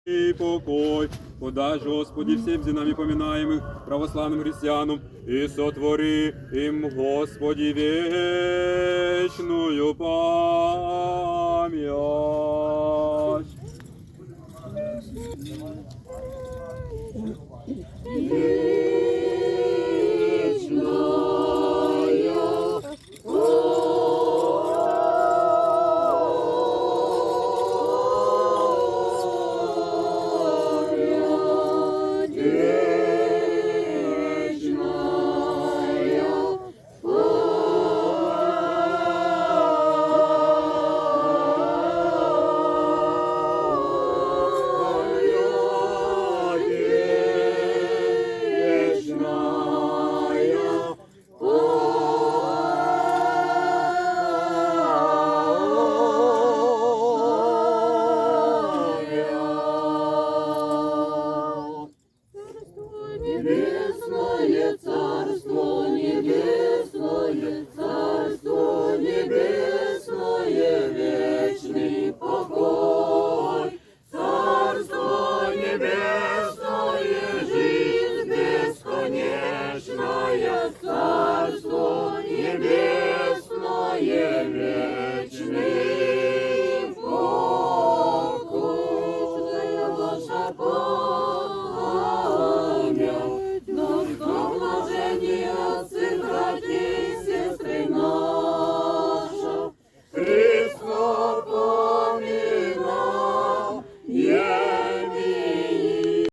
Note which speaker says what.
Speaker 1: И покой, подай, Господи, всем зинами поминаемых православным христианам, и сотвори им, Господи, вечную память.
Speaker 2: Небесное царство, небесное царство, небесное вечный покой. Царство небесное, жизнь бесконечная, царство небесное.